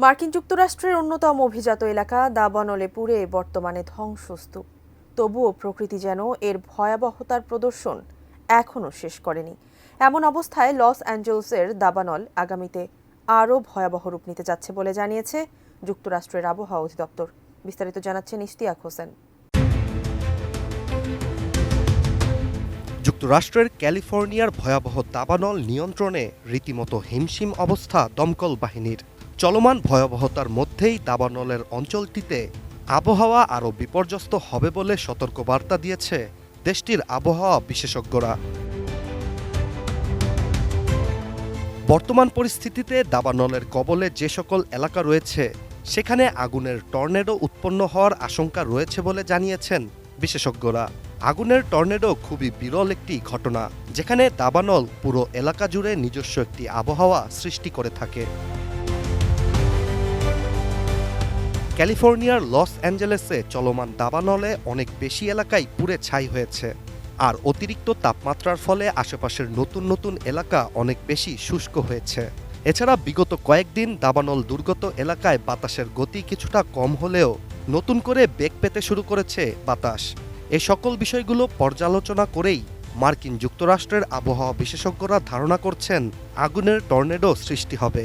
মার্কিন যুক্তরাষ্ট্রের অন্যতম অভিজাত এলাকা দাবানলে পুড়ে বর্তমানে ধ্বংসস্তূপ। তবুও প্রকৃতি যেন এর ভয়াবহতার প্রদর্শন এখনও শেষ করেনি। এমন অবস্থায় লস অ্যাঞ্জেলসের দাবানল আগামীতে আরও ভয়াবহ রূপ নিতে যাচ্ছে বলে জানিয়েছে যুক্তরাষ্ট্রের আবহাওয়া অধিদপ্তর। বিস্তারিত জানাচ্ছেন ইশতিয়াক হোসেন। যুক্তরাষ্ট্রের ক্যালিফোর্নিয়ার ভয়াবহ দাবানল নিয়ন্ত্রণে রীতিমতো হিমশিম অবস্থা দমকল বাহিনীর। চলমান ভয়াবহতার মধ্যেই দাবানলের অঞ্চলটিতে আবহাওয়া আরও বিপর্যস্ত হবে বলে সতর্কবার্তা দিয়েছে দেশটির আবহাওয়া বিশেষজ্ঞরা। বর্তমান পরিস্থিতিতে দাবানলের কবলে যে সকল এলাকা রয়েছে সেখানে আগুনের টর্নেডো উৎপন্ন হওয়ার আশঙ্কা রয়েছে বলে জানিয়েছেন বিশেষজ্ঞরা। আগুনের টর্নেডো খুবই বিরল একটি ঘটনা, যেখানে দাবানল পুরো এলাকা জুড়ে নিজস্ব একটি আবহাওয়া সৃষ্টি করে থাকে। ক্যালিফোর্নিয়ার লস অ্যাঞ্জেলেসে চলমান দাবানলে অনেক বেশি এলাকায় পুড়ে ছাই হয়েছে, আর অতিরিক্ত তাপমাত্রার ফলে আশেপাশের নতুন নতুন এলাকা অনেক বেশি শুষ্ক হয়েছে। এছাড়া বিগত কয়েকদিন দাবানল দুর্গত এলাকায় বাতাসের গতি কিছুটা কম হলেও নতুন করে বেগ পেতে শুরু করেছে বাতাস। এ সকল বিষয়গুলো পর্যালোচনা করেই মার্কিন যুক্তরাষ্ট্রের আবহাওয়া বিশেষজ্ঞরা ধারণা করছেন আগুনের টর্নেডো সৃষ্টি হবে,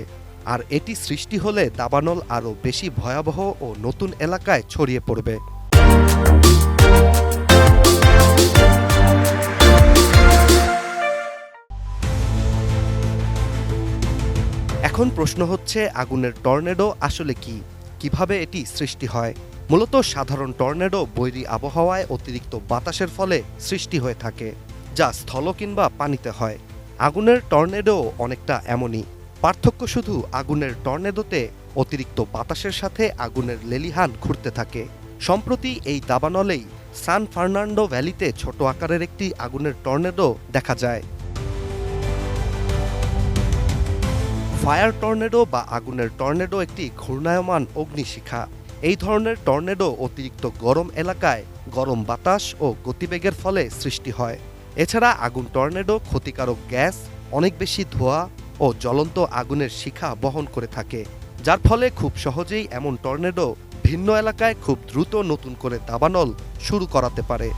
আর এটি সৃষ্টি হলে দাবানল আরও বেশি ভয়াবহ ও নতুন এলাকায় ছড়িয়ে পড়বে। এখন প্রশ্ন হচ্ছে, আগুনের টর্নেডো আসলে কি, কিভাবে এটি সৃষ্টি হয়? মূলত সাধারণ টর্নেডো বৈরী আবহাওয়ায় অতিরিক্ত বাতাসের ফলে সৃষ্টি হয়ে থাকে, যা স্থল কিংবা পানিতে হয়। আগুনের টর্নেডো অনেকটা এমনই। পার্থক্য শুধু আগুনের টর্নেডোতে অতিরিক্ত বাতাসের সাথে আগুনের লেলিহান ঘুরতে থাকে। সম্প্রতি এই দাবানলেই সান ফার্নান্ডো ভ্যালিতে ছোট আকারের একটি আগুনের টর্নেডো দেখা যায়। ফায়ার টর্নেডো বা আগুনের টর্নেডো একটি ঘূর্ণায়মান অগ্নিশিখা। এই ধরনের টর্নেডো অতিরিক্ত গরম এলাকায় গরম বাতাস ও গতিবেগের ফলে সৃষ্টি হয়। এছাড়া আগুন টর্নেডো ক্ষতিকারক গ্যাস, অনেক বেশি ধোঁয়া ও জ্বলন্ত আগুনের শিখা বহন করে থাকে, যার ফলে খুব সহজেই এমন টর্নেডো ভিন্ন এলাকায় খুব দ্রুত নতুন করে দাবানল শুরু করাতে পারে।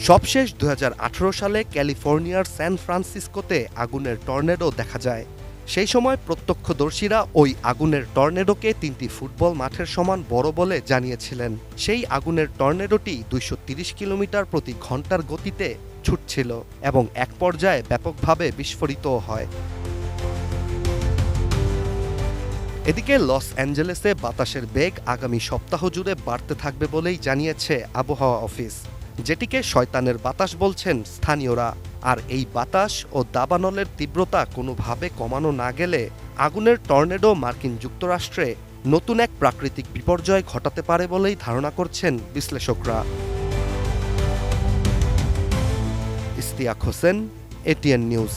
সবশেষ 2018 সালে ক্যালিফোর্নিয়ার স্যান ফ্রান্সিসকোতে আগুনের টর্নেডো দেখা যায়। সেই সময় প্রত্যক্ষদর্শীরা ওই আগুনের টর্নেডোকে 3টি ফুটবল মাঠের সমান বড় বলে জানিয়েছিলেন। সেই আগুনের টর্নেডোটি 230 কিলোমিটার প্রতি ঘন্টার গতিতে ছুটছিল এবং এক পর্যায়ে ব্যাপকভাবে বিস্ফোরিত হয়। এদিকে লস অ্যাঞ্জেলেসে বাতাসের বেগ আগামী সপ্তাহ জুড়ে বাড়তে থাকবে বলেই জানিয়েছে আবহাওয়া অফিস, যেটিকে শয়তানের বাতাস বলছেন স্থানীয়রা। আর এই বাতাস ও দাবানলের তীব্রতা কোনোভাবে কমানো না গেলে আগুনের টর্নেডো মার্কিন যুক্তরাষ্ট্রে নতুন এক প্রাকৃতিক বিপর্যয় ঘটাতে পারে বলেই ধারণা করছেন বিশ্লেষকরা। Ishtiaq Hossain, ATN news.